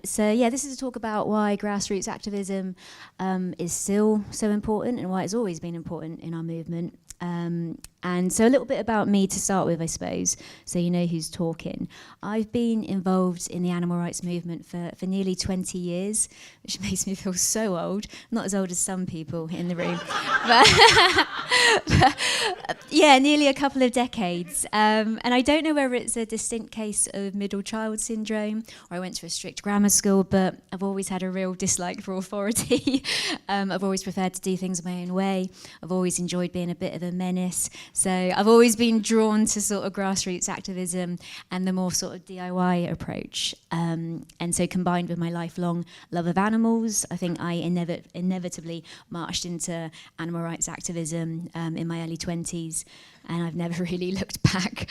So yeah, this is a talk about why grassroots activism is still so important and why it's always been important in our movement. And so a little bit about me to start with, I suppose, so you know who's talking. I've been involved in the animal rights movement for nearly 20 years, which makes me feel so old. Not as old as some people in the room. but yeah, nearly a couple of decades. And I don't know whether it's a distinct case of middle child syndrome or I went to a strict grammar school, but I've always had a real dislike for authority. I've always preferred to do things my own way. I've always enjoyed being a bit of a menace. So I've always been drawn to sort of grassroots activism and the more sort of DIY approach. And so combined with my lifelong love of animals, I think I inevitably marched into animal rights activism in my early 20s. And I've never really looked back.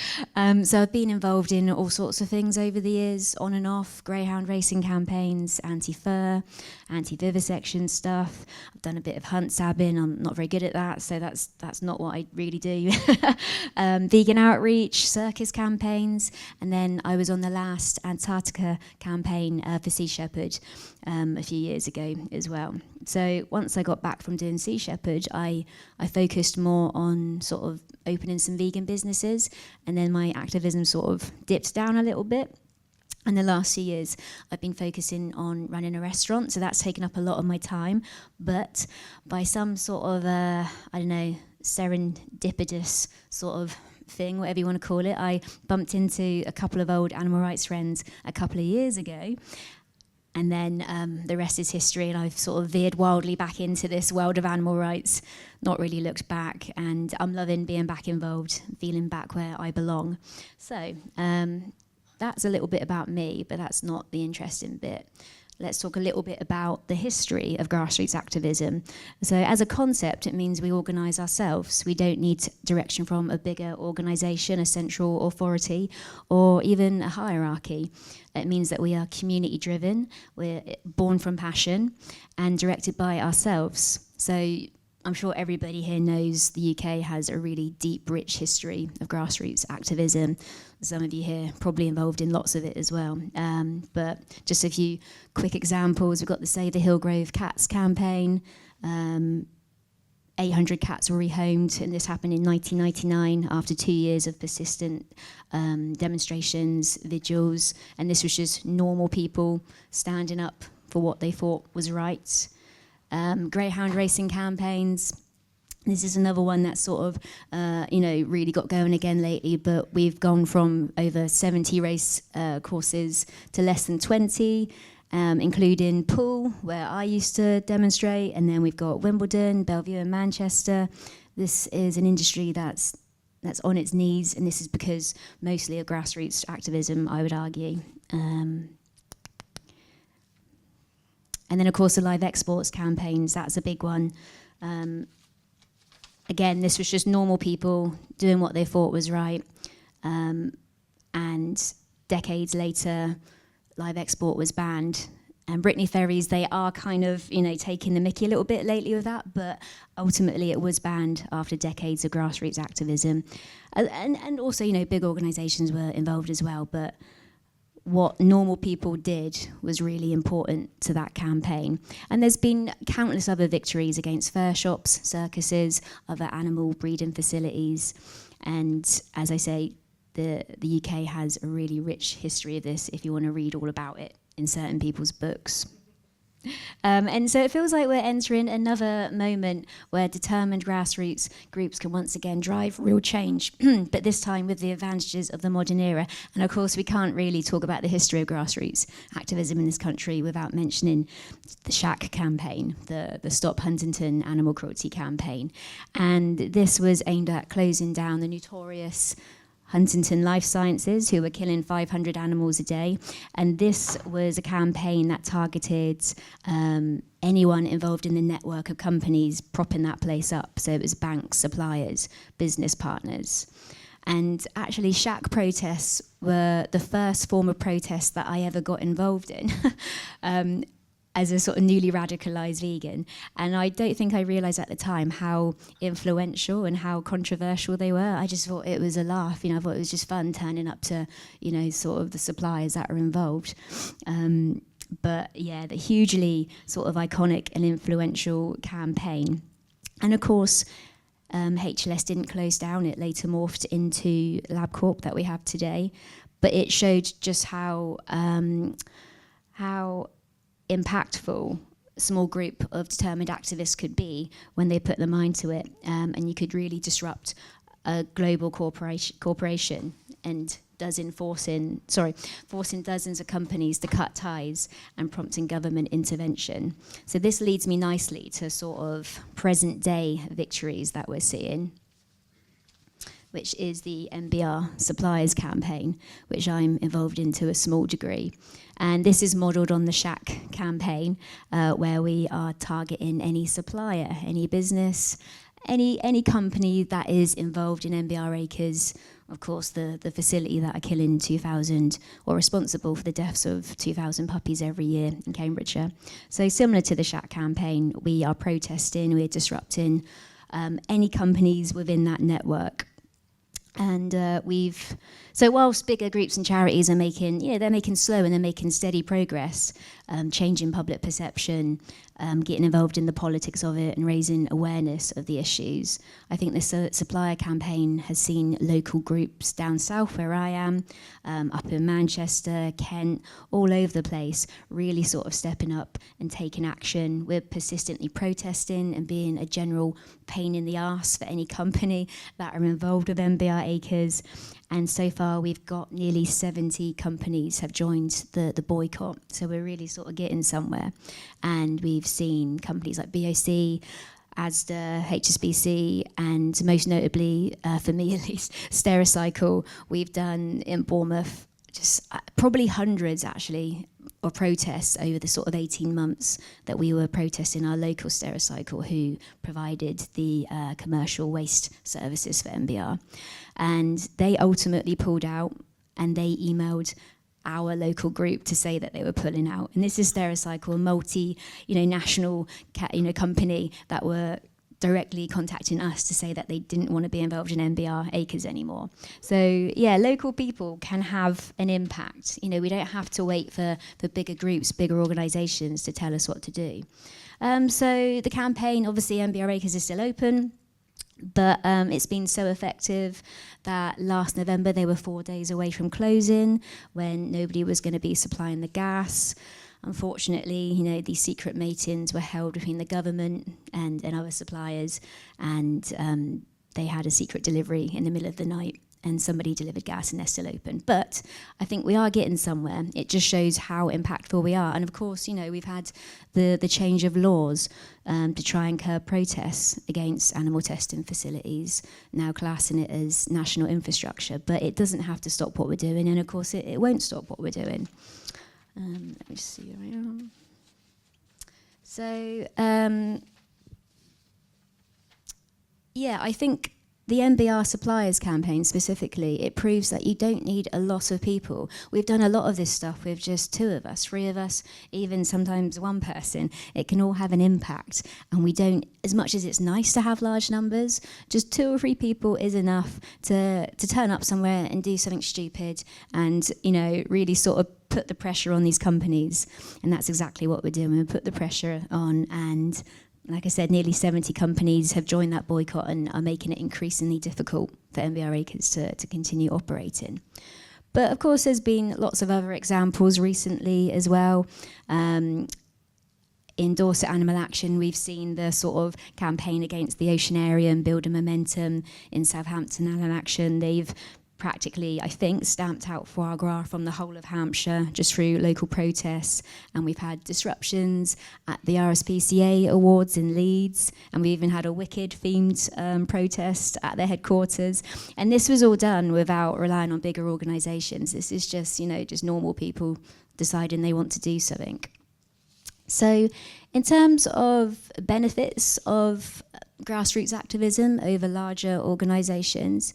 So I've been involved in all sorts of things over the years, on and off, greyhound racing campaigns, anti-fur, anti-vivisection stuff. I've done a bit of hunt sabbing. I'm not very good at that, so that's not what I really do. Vegan outreach, circus campaigns, and then I was on the last Antarctica campaign for Sea Shepherd a few years ago as well. So once I got back from doing Sea Shepherd, I focused more on sort of opening some vegan businesses, and then my activism sort of dipped down a little bit. And the last few years, I've been focusing on running a restaurant, so that's taken up a lot of my time. But by some sort of, serendipitous sort of thing, whatever you want to call it, I bumped into a couple of old animal rights friends a couple of years ago. And then the rest is history, and I've sort of veered wildly back into this world of animal rights, not really looked back, and I'm loving being back involved, feeling back where I belong. So that's a little bit about me, but that's not the interesting bit. Let's talk a little bit about the history of grassroots activism. So as a concept, it means we organise ourselves. We don't need direction from a bigger organisation, a central authority, or even a hierarchy. It means that we are community-driven, we're born from passion, and directed by ourselves. So I'm sure everybody here knows the UK has a really deep, rich history of grassroots activism. Some of you here probably involved in lots of it as well. But just a few quick examples. We've got the Save the Hillgrove Cats campaign. 800 cats were rehomed, and this happened in 1999 after 2 years of persistent demonstrations, vigils, and this was just normal people standing up for what they thought was right. Greyhound racing campaigns. This is another one that's sort of, really got going again lately, but we've gone from over 70 race courses to less than 20, including Poole, where I used to demonstrate, and then we've got Wimbledon, Bellevue and Manchester. This is an industry that's on its knees, and this is because mostly of grassroots activism, I would argue. And then, of course, the live exports campaigns, that's a big one. Again, this was just normal people doing what they thought was right. And decades later, live export was banned. And Brittany Ferries, they are kind of, taking the mickey a little bit lately with that, but ultimately it was banned after decades of grassroots activism. And also, big organisations were involved as well, but what normal people did was really important to that campaign. And there's been countless other victories against fur shops, circuses, other animal breeding facilities. And as I say, the UK has a really rich history of this if you want to read all about it in certain people's books. And so it feels like we're entering another moment where determined grassroots groups can once again drive real change, but this time with the advantages of the modern era. And of course, we can't really talk about the history of grassroots activism in this country without mentioning the SHAC campaign, the Stop Huntington Animal Cruelty campaign. And this was aimed at closing down the notorious Huntington Life Sciences, who were killing 500 animals a day. And this was a campaign that targeted anyone involved in the network of companies propping that place up. So it was banks, suppliers, business partners. And actually, SHAC protests were the first form of protest that I ever got involved in. As a sort of newly radicalised vegan. And I don't think I realised at the time how influential and how controversial they were. I just thought it was a laugh, I thought it was just fun turning up to, sort of the suppliers that are involved. But yeah, the hugely sort of iconic and influential campaign. And of course, HLS didn't close down. It later morphed into LabCorp that we have today. But it showed just how impactful a small group of determined activists could be when they put their mind to it. And you could really disrupt a global corporation and forcing dozens of companies to cut ties and prompting government intervention. So this leads me nicely to sort of present day victories that we're seeing, which is the MBR suppliers campaign, which I'm involved in to a small degree. And this is modelled on the Shack campaign, where we are targeting any supplier, any business, any company that is involved in MBR Acres. Of course, the facility that are killing 2,000 or responsible for the deaths of 2,000 puppies every year in Cambridgeshire. So similar to the Shack campaign, we are protesting, we're disrupting any companies within that network. And so whilst bigger groups and charities are they're making slow and they're making steady progress, changing public perception, getting involved in the politics of it and raising awareness of the issues. I think the supplier campaign has seen local groups down south where I am, up in Manchester, Kent, all over the place, really sort of stepping up and taking action. We're persistently protesting and being a general pain in the arse for any company that are involved with MBR Acres. And so far, we've got nearly 70 companies have joined the boycott. So we're really sort of getting somewhere. And we've seen companies like BOC, ASDA, HSBC, and most notably, for me at least, Stericycle. We've done in Bournemouth just probably hundreds, actually, of protests over the sort of 18 months that we were protesting our local Stericycle, who provided the commercial waste services for MBR. And they ultimately pulled out, and they emailed our local group to say that they were pulling out. And this is Stericycle, a multi-national company that were directly contacting us to say that they didn't want to be involved in MBR Acres anymore. So yeah, local people can have an impact. We don't have to wait for bigger groups, bigger organisations to tell us what to do. So the campaign, obviously MBR Acres is still open, but it's been so effective that last November they were 4 days away from closing, when nobody was going to be supplying the gas. Unfortunately, these secret meetings were held between the government and other suppliers, and they had a secret delivery in the middle of the night, and somebody delivered gas and they're still open. But I think we are getting somewhere. It just shows how impactful we are. And of course, we've had the change of laws to try and curb protests against animal testing facilities, now classing it as national infrastructure. But it doesn't have to stop what we're doing, and of course it won't stop what we're doing. Let me see where I am. So, I think the MBR suppliers campaign specifically, it proves that you don't need a lot of people. We've done a lot of this stuff with just 2 of us, 3 of us, even sometimes 1 person. It can all have an impact, and we don't, as much as it's nice to have large numbers, just 2 or 3 people is enough to turn up somewhere and do something stupid and, really sort of put the pressure on these companies. And that's exactly what we're doing. We put the pressure on, and like I said, nearly 70 companies have joined that boycott and are making it increasingly difficult for MBR Acres to continue operating. But of course, there's been lots of other examples recently as well. In Dorset Animal Action, we've seen the sort of campaign against the ocean area and building momentum. In Southampton Animal Action, they've practically, I think, stamped out foie gras from the whole of Hampshire just through local protests. And we've had disruptions at the RSPCA Awards in Leeds, and we even had a Wicked-themed protest at their headquarters. And this was all done without relying on bigger organisations. This is just, just normal people deciding they want to do something. So in terms of benefits of grassroots activism over larger organisations,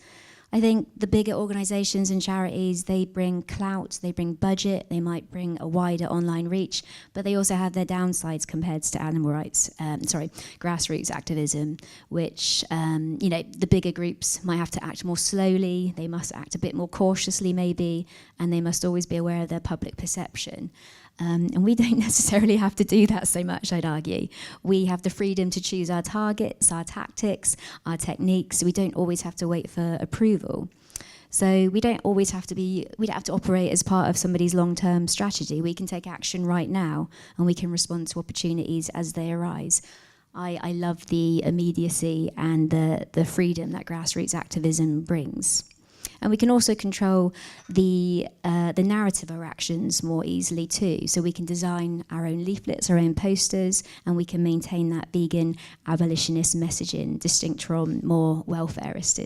I think the bigger organisations and charities, they bring clout, they bring budget, they might bring a wider online reach, but they also have their downsides compared to grassroots activism, which, the bigger groups might have to act more slowly, they must act a bit more cautiously maybe, and they must always be aware of their public perception. And we don't necessarily have to do that so much, I'd argue. We have the freedom to choose our targets, our tactics, our techniques. We don't always have to wait for approval. So we don't have to operate as part of somebody's long-term strategy. We can take action right now, and we can respond to opportunities as they arise. I love the immediacy and the freedom that grassroots activism brings. And we can also control the narrative of our actions more easily too. So we can design our own leaflets, our own posters, and we can maintain that vegan abolitionist messaging distinct from more welfarist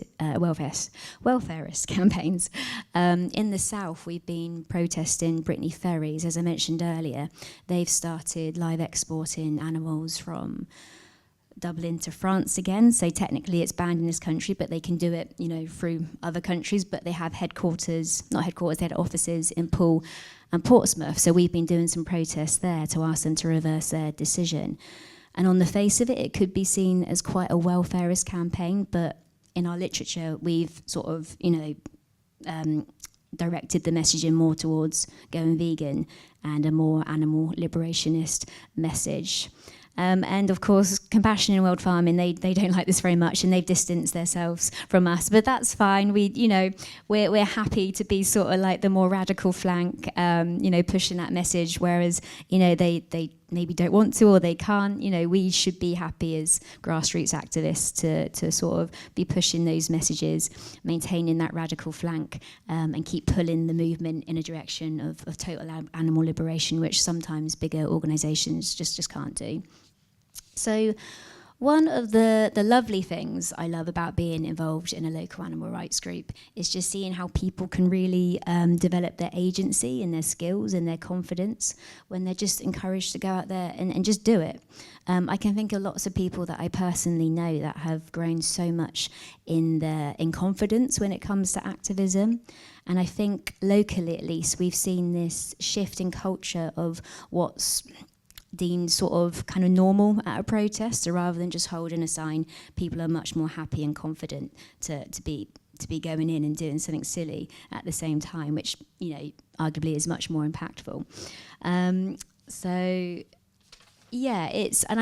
campaigns. In the South, we've been protesting Brittany Ferries. As I mentioned earlier, they've started live exporting animals from Dublin to France again, so technically it's banned in this country, but they can do it, through other countries. But they have they had offices in Poole and Portsmouth. So we've been doing some protests there to ask them to reverse their decision. And on the face of it, it could be seen as quite a welfarist campaign, but in our literature, we've sort of, directed the messaging more towards going vegan and a more animal liberationist message. And of course, Compassion in World Farming, they don't like this very much, and they've distanced themselves from us. But that's fine. We're happy to be sort of like the more radical flank, pushing that message. Whereas, they maybe don't want to or they can't. We should be happy as grassroots activists to sort of be pushing those messages, maintaining that radical flank, and keep pulling the movement in a direction of total animal liberation, which sometimes bigger organisations just can't do. So one of the lovely things I love about being involved in a local animal rights group is just seeing how people can really develop their agency and their skills and their confidence when they're just encouraged to go out there and just do it. I can think of lots of people that I personally know that have grown so much in confidence when it comes to activism. And I think locally, at least, we've seen this shift in culture of what's deemed sort of kind of normal at a protest. So rather than just holding a sign, people are much more happy and confident to be going in and doing something silly at the same time, which arguably is much more impactful. And I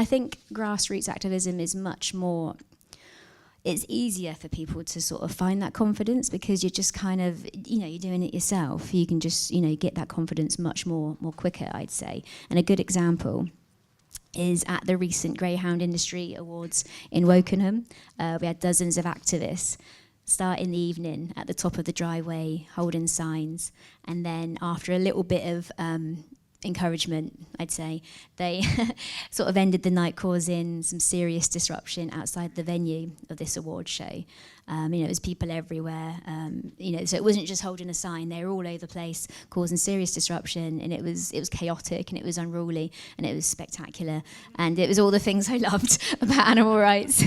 think grassroots activism is much more. It's easier for people to sort of find that confidence because you're just kind of, you're doing it yourself. You can just, get that confidence much more quicker, I'd say. And a good example is at the recent Greyhound Industry Awards in Wokenham. We had dozens of activists start in the evening at the top of the driveway holding signs. And then after a little bit of encouragement, I'd say, they sort of ended the night causing some serious disruption outside the venue of this award show. It was people everywhere, so it wasn't just holding a sign. They were all over the place causing serious disruption, and it was chaotic, and it was unruly, and it was spectacular, and it was all the things I loved about animal rights.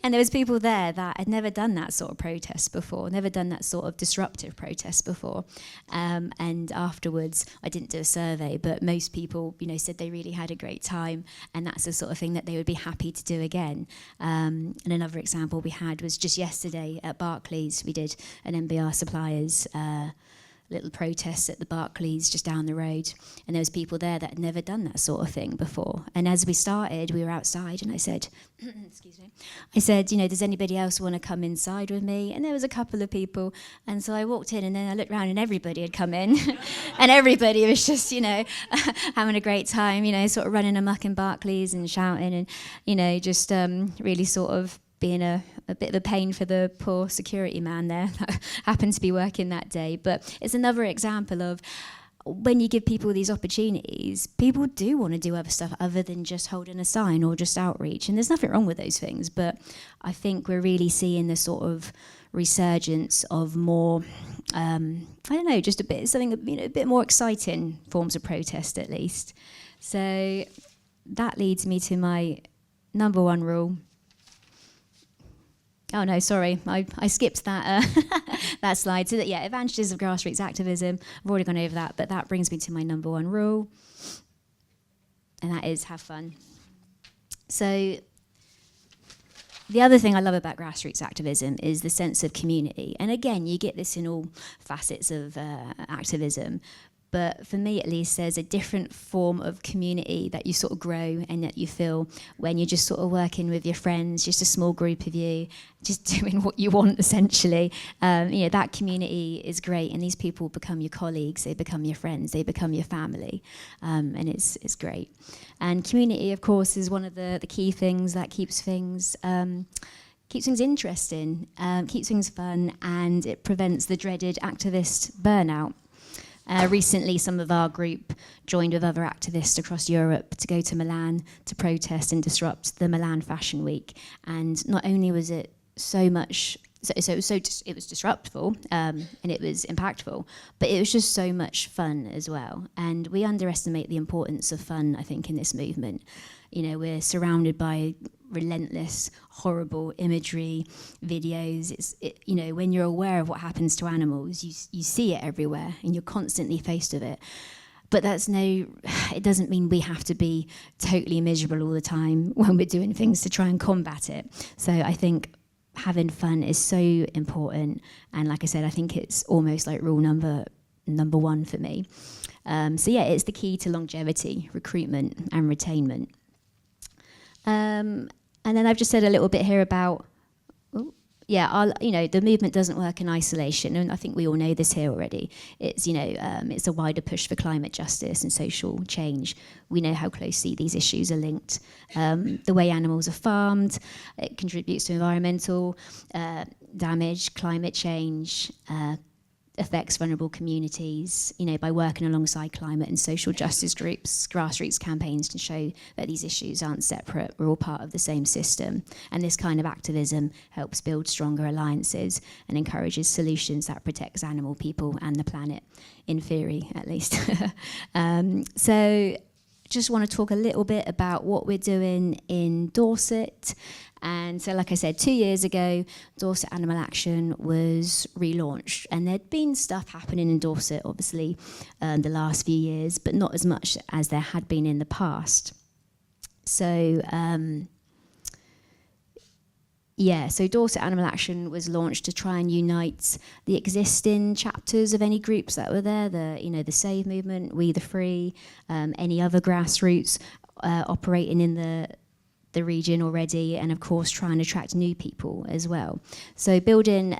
And there was people there that had never done that sort of protest before, never done that sort of disruptive protest before. And afterwards, I didn't do a survey, but most people, said they really had a great time, and that's the sort of thing that they would be happy to do again. And another example we had was just yesterday at Barclays. We did an MBR suppliers little protest at the Barclays just down the road, and there was people there that had never done that sort of thing before. And as we started, we were outside, and I said, excuse me, does anybody else want to come inside with me? And there was a couple of people, and so I walked in, and then I looked around, and everybody had come in, and everybody was just, having a great time, sort of running amok in Barclays and shouting, and, just really sort of being a bit of a pain for the poor security man there that happened to be working that day. But it's another example of when you give people these opportunities, people do want to do other stuff other than just holding a sign or just outreach. And there's nothing wrong with those things. But I think we're really seeing the sort of resurgence of more, just a bit more exciting forms of protest, at least. So that leads me to my number one rule. Oh no, sorry, I skipped that that slide. So advantages of grassroots activism. I've already gone over that, but that brings me to my number one rule, and that is have fun. So the other thing I love about grassroots activism is the sense of community. And again, you get this in all facets of activism. but for me at least, there's a different form of community that you sort of grow and that you feel when you're just sort of working with your friends, just a small group of you, just doing what you want essentially. That community is great, and these people become your colleagues, they become your friends, they become your family, and it's great. And community, of course, is one of the key things that keeps things interesting, keeps things fun, and it prevents the dreaded activist burnout. Recently, some of our group joined with other activists across Europe to go to Milan to protest and disrupt the Milan Fashion Week. And not only was it it was disruptful and it was impactful, but it was just so much fun as well. And we underestimate the importance of fun, I think, in this movement. We're surrounded by relentless, horrible imagery, videos. When you're aware of what happens to animals, you see it everywhere and you're constantly faced with it. But it doesn't mean we have to be totally miserable all the time when we're doing things to try and combat it. So I think having fun is so important. And like I said, I think it's almost like rule number one for me. It's the key to longevity, recruitment and retainment. And then I've just said a little bit here about, the movement doesn't work in isolation, and I think we all know this here already. It's a wider push for climate justice and social change. We know how closely these issues are linked. The way animals are farmed, it contributes to environmental damage, climate change, affects vulnerable communities. By working alongside climate and social justice groups, grassroots campaigns can show that these issues aren't separate. We're all part of the same system. And this kind of activism helps build stronger alliances and encourages solutions that protects animal, people, and the planet, in theory, at least. So just want to talk a little bit about what we're doing in Dorset. And so, like I said, 2 years ago, Dorset Animal Action was relaunched. And there'd been stuff happening in Dorset, obviously, the last few years, but not as much as there had been in the past. So, so Dorset Animal Action was launched to try and unite the existing chapters of any groups that were there, the Save movement, We the Free, any other grassroots operating in the region already, and of course trying to attract new people as well. So building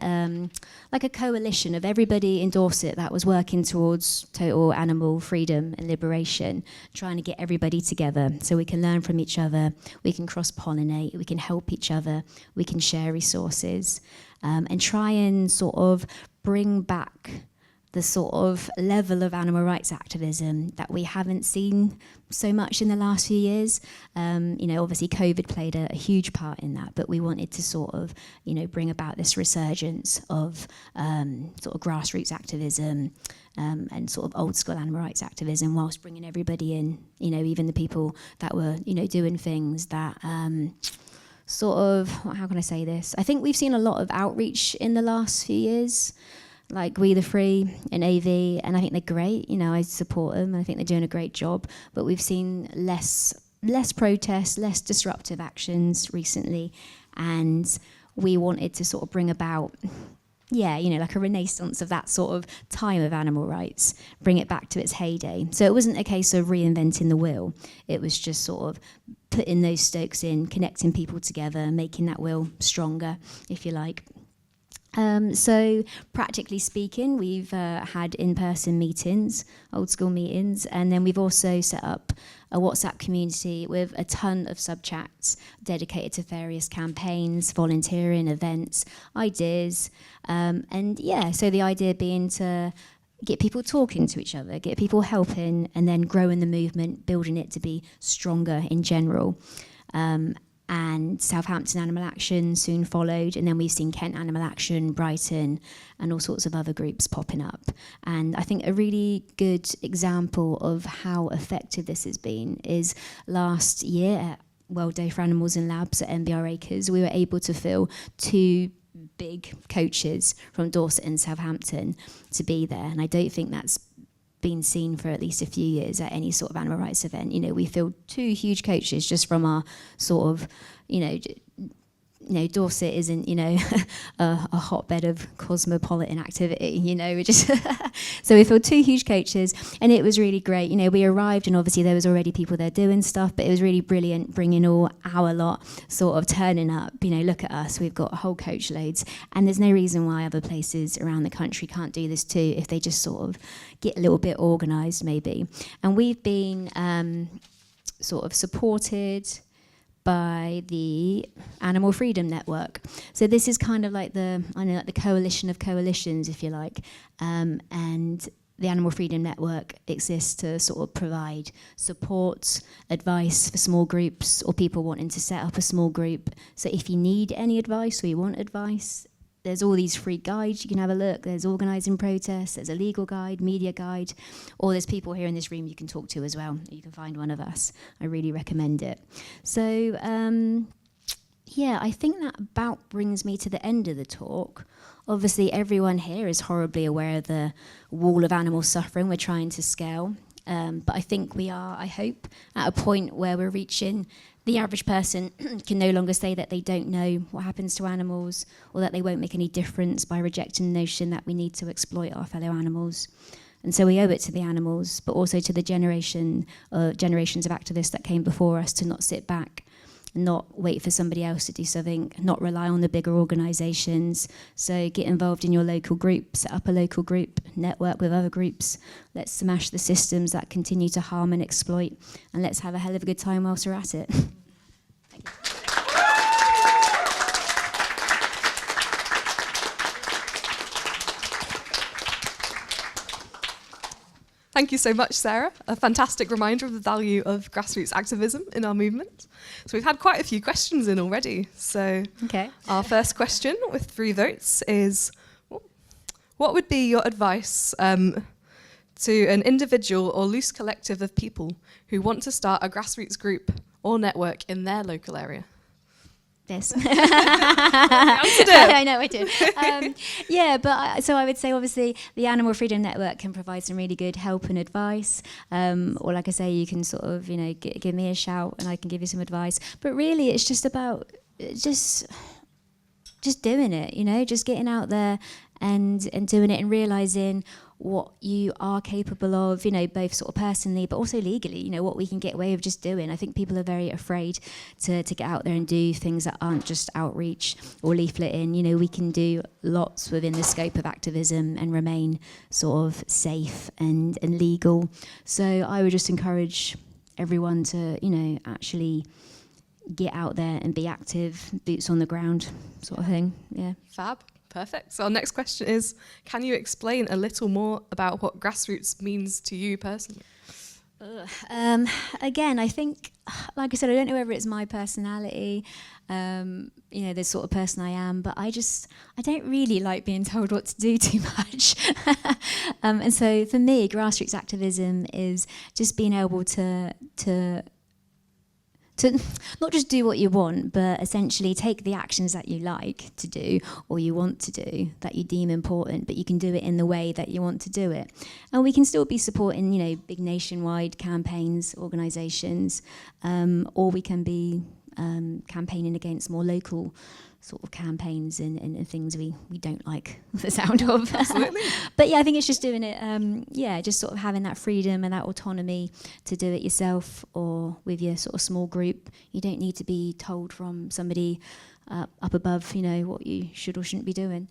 like a coalition of everybody in Dorset that was working towards total animal freedom and liberation, trying to get everybody together so we can learn from each other, we can cross-pollinate, we can help each other, we can share resources, and try and sort of bring back the sort of level of animal rights activism that we haven't seen so much in the last few years. Obviously COVID played a huge part in that, but we wanted to sort of, bring about this resurgence of sort of grassroots activism and sort of old school animal rights activism, whilst bringing everybody in, even the people that were, doing things that how can I say this? I think we've seen a lot of outreach in the last few years, like We the Free and AV, and I think they're great. I support them. I think they're doing a great job. But we've seen less protests, less disruptive actions recently, and we wanted to sort of bring about, like a renaissance of that sort of time of animal rights, bring it back to its heyday. So it wasn't a case of reinventing the wheel. It was just sort of putting those stokes in, connecting people together, making that wheel stronger, if you like. So practically speaking, we've had in-person meetings, old school meetings, and then we've also set up a WhatsApp community with a ton of sub-chats dedicated to various campaigns, volunteering, events, ideas, so the idea being to get people talking to each other, get people helping, and then growing the movement, building it to be stronger in general. And Southampton Animal Action soon followed, and then we've seen Kent Animal Action, Brighton, and all sorts of other groups popping up. And I think a really good example of how effective this has been is last year at World Day for Animals and Labs at MBR Acres, we were able to fill 2 big coaches from Dorset and Southampton to be there, and I don't think that's been seen for at least a few years at any sort of animal rights event. We filled 2 huge coaches just from our sort of, Dorset isn't, a hotbed of cosmopolitan activity, we're just so we filled 2 huge coaches, and it was really great. We arrived, and obviously there was already people there doing stuff, but it was really brilliant bringing all our lot sort of turning up. Look at us, we've got a whole coach loads, and there's no reason why other places around the country can't do this too, if they just sort of get a little bit organised maybe. And we've been sort of supported by the Animal Freedom Network. So this is kind of like the coalition of coalitions, if you like. And the Animal Freedom Network exists to sort of provide support, advice for small groups or people wanting to set up a small group. So if you need any advice or you want advice, there's all these free guides you can have a look. There's organising protests, there's a legal guide, media guide, or there's people here in this room you can talk to as well. You can find one of us. I really recommend it. So, I think that about brings me to the end of the talk. Obviously, everyone here is horribly aware of the wall of animal suffering we're trying to scale. But I think we are, I hope, at a point where we're reaching the average person can no longer say that they don't know what happens to animals, or that they won't make any difference by rejecting the notion that we need to exploit our fellow animals. And so we owe it to the animals, but also to the generations of activists that came before us, to not sit back, not wait for somebody else to do something, not rely on the bigger organisations. So get involved in your local group, set up a local group, network with other groups. Let's smash the systems that continue to harm and exploit, and let's have a hell of a good time whilst we're at it. Thank you. Thank you so much, Sarah. A fantastic reminder of the value of grassroots activism in our movement. So we've had quite a few questions in already. So Our first question with 3 votes is, what would be your advice to an individual or loose collective of people who want to start a grassroots group or network in their local area? This. I know I did. So I would say obviously the Animal Freedom Network can provide some really good help and advice, or like I say, you can sort of give me a shout and I can give you some advice. But really, it's just about just doing it, just getting out there and doing it and realising what you are capable of, both sort of personally but also legally, what we can get away with just doing. I think people are very afraid to get out there and do things that aren't just outreach or leafleting. We can do lots within the scope of activism and remain sort of safe and legal. So I would just encourage everyone to, actually get out there and be active, boots on the ground sort of thing. Yeah. Fab. Perfect. So our next question is, can you explain a little more about what grassroots means to you personally? Again, I think, like I said, I don't know whether it's my personality, the sort of person I am, but I don't really like being told what to do too much. And so for me, grassroots activism is just being able to not just do what you want, but essentially take the actions that you like to do or you want to do that you deem important, but you can do it in the way that you want to do it. And we can still be supporting, big nationwide campaigns, organisations, or we can be campaigning against more local sort of campaigns and things we don't like the sound of. Absolutely. But yeah, I think it's just doing it, just sort of having that freedom and that autonomy to do it yourself or with your sort of small group. You don't need to be told from somebody up above, what you should or shouldn't be doing.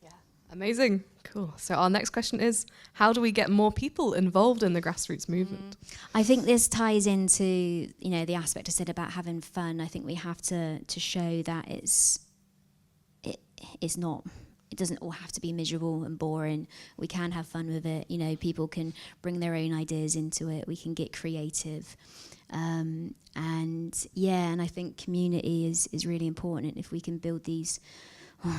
Yeah, amazing. Cool. So our next question is, how do we get more people involved in the grassroots movement? I think this ties into, the aspect I said about having fun. I think we have to show that it doesn't all have to be miserable and boring. We can have fun with it. People can bring their own ideas into it. We can get creative. And I think community is really important. And if we can build these,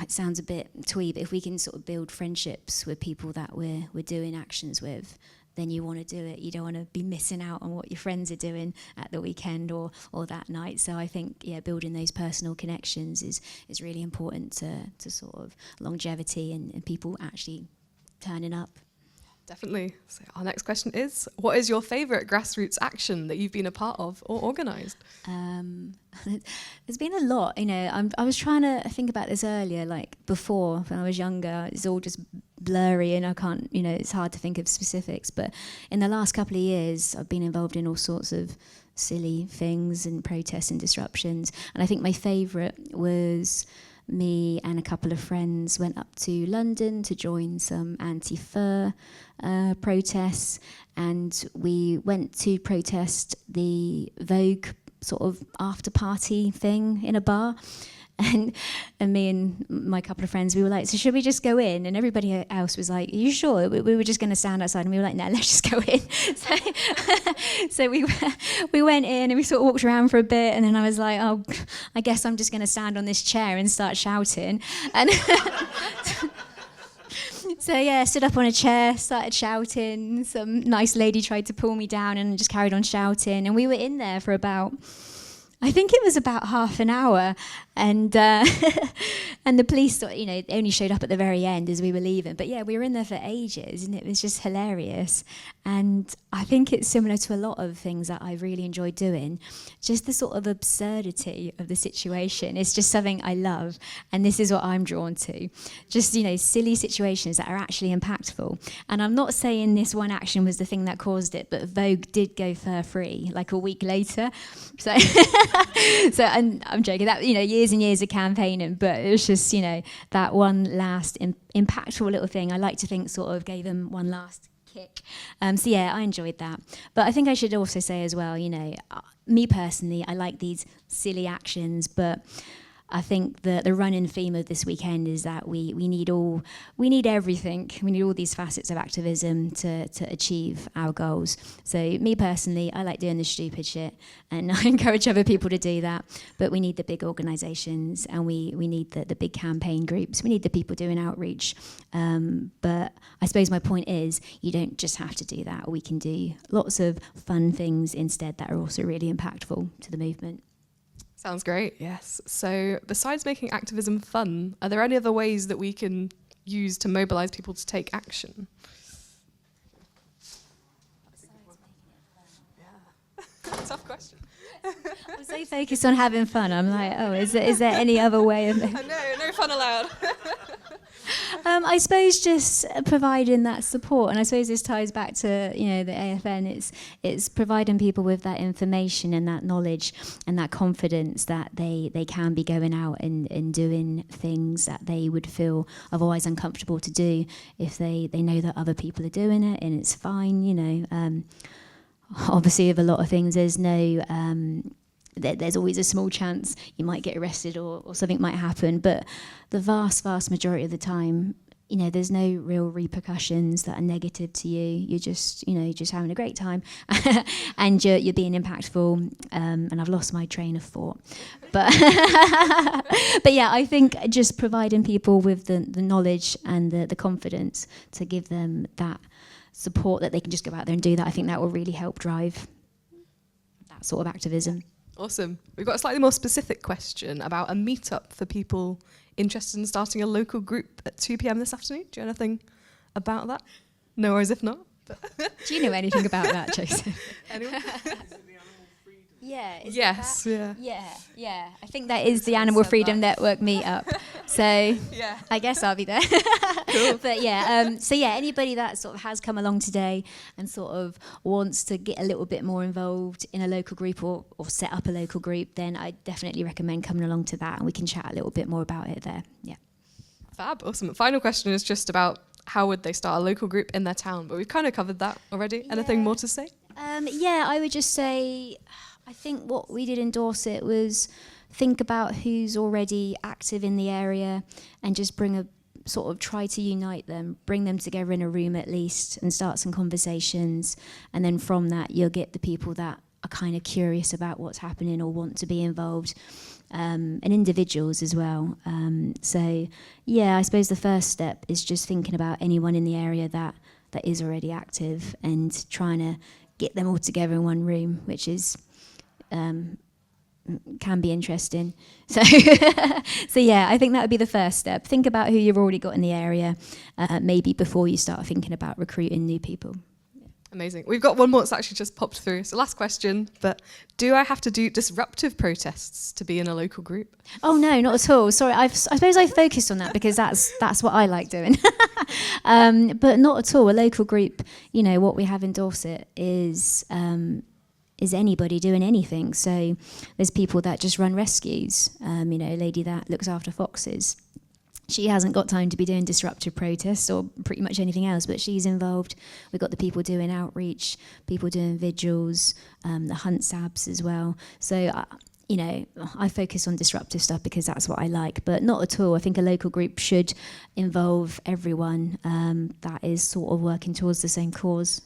it sounds a bit twee, but if we can sort of build friendships with people that we're doing actions with, then you want to do it. You don't want to be missing out on what your friends are doing at the weekend or that night. So I think, building those personal connections is really important to sort of longevity and people actually turning up. Definitely. So our next question is, what is your favourite grassroots action that you've been a part of or organised? There's been a lot, I was trying to think about this earlier, like before, when I was younger, it's all just blurry and I can't, it's hard to think of specifics. But in the last couple of years, I've been involved in all sorts of silly things and protests and disruptions. And I think my favourite was me and a couple of friends went up to London to join some anti-fur protests, and we went to protest the Vogue sort of after party thing in a bar. And me and my couple of friends, we were like, so should we just go in? And everybody else was like, are you sure? We were just going to stand outside, and we were like, no, let's just go in. So we went in and we sort of walked around for a bit, and then I was like, oh, I guess I'm just going to stand on this chair and start shouting. And so yeah, stood up on a chair, started shouting. Some nice lady tried to pull me down and just carried on shouting. And we were in there for about, I think it was about half an hour, and and the police only showed up at the very end as we were leaving. But yeah, we were in there for ages, and it was just hilarious. And I think it's similar to a lot of things that I really enjoyed doing. Just the sort of absurdity of the situation is just something I love, and this is what I'm drawn to. Just silly situations that are actually impactful. And I'm not saying this one action was the thing that caused it, but Vogue did go fur free like a week later. So and I'm joking, that years and years of campaigning, but it was just that one last impactful little thing, I like to think, sort of gave them one last kick. So yeah, I enjoyed that. But I think I should also say as well, me personally, I like these silly actions, but I think the running theme of this weekend is that we need everything. We need all these facets of activism to achieve our goals. So me personally, I like doing the stupid shit, and I encourage other people to do that. But we need the big organisations, and we need the big campaign groups. We need the people doing outreach. But I suppose my point is, you don't just have to do that. We can do lots of fun things instead that are also really impactful to the movement. Sounds great, yes. So besides making activism fun, are there any other ways that we can use to mobilise people to take action? Yeah. Tough question. I'm so focused on having fun. I'm like, oh, is there any other way of... No fun allowed. I suppose just providing that support, and I suppose this ties back to the AFN. It's providing people with that information and that knowledge and that confidence that they can be going out and doing things that they would feel otherwise uncomfortable to do if they know that other people are doing it, and it's fine. Obviously, with a lot of things, there's no. There's always a small chance you might get arrested or something might happen, but the vast majority of the time, there's no real repercussions that are negative to you. You're just having a great time, and you're being impactful. And I've lost my train of thought, but but yeah, I think just providing people with the knowledge and the confidence to give them that support that they can just go out there and do that. I think that will really help drive that sort of activism. Awesome. We've got a slightly more specific question about a meetup for people interested in starting a local group at 2 p.m. this afternoon. Do you know anything about that? No worries if not. Do you know anything about that, Joseph? Anyone? Yeah. Yes. Yeah. Yeah. I think that is the Animal Freedom Network meetup. So yeah. I guess I'll be there. Cool. But yeah. So yeah, anybody that sort of has come along today and sort of wants to get a little bit more involved in a local group or set up a local group, then I definitely recommend coming along to that, and we can chat a little bit more about it there. Yeah. Fab. Awesome. Final question is just about how would they start a local group in their town, but we've kind of covered that already. Yeah. Anything more to say? I would just say, I think what we did in Dorset was think about who's already active in the area and just try to unite them, bring them together in a room at least and start some conversations. And then from that, you'll get the people that are kind of curious about what's happening or want to be involved, and individuals as well. So yeah, I suppose the first step is just thinking about anyone in the area that is already active and trying to get them all together in one room, which is can be interesting. So, so yeah, I think that would be the first step. Think about who you've already got in the area, maybe before you start thinking about recruiting new people. Amazing. We've got one more that's actually just popped through. So last question, but do I have to do disruptive protests to be in a local group? Oh no, not at all. Sorry, I suppose I focused on that because that's what I like doing. But not at all. A local group, you know, what we have in Dorset is anybody doing anything. So there's people that just run rescues. You know, a lady that looks after foxes. She hasn't got time to be doing disruptive protests or pretty much anything else, but she's involved. We've got the people doing outreach, people doing vigils, the hunt sabs as well. So, you know, I focus on disruptive stuff because that's what I like, but not at all. I think a local group should involve everyone that is sort of working towards the same cause.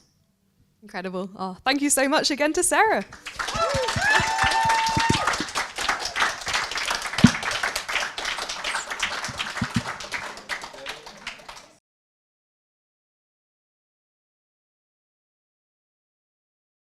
Incredible. Oh, thank you so much again to Sarah.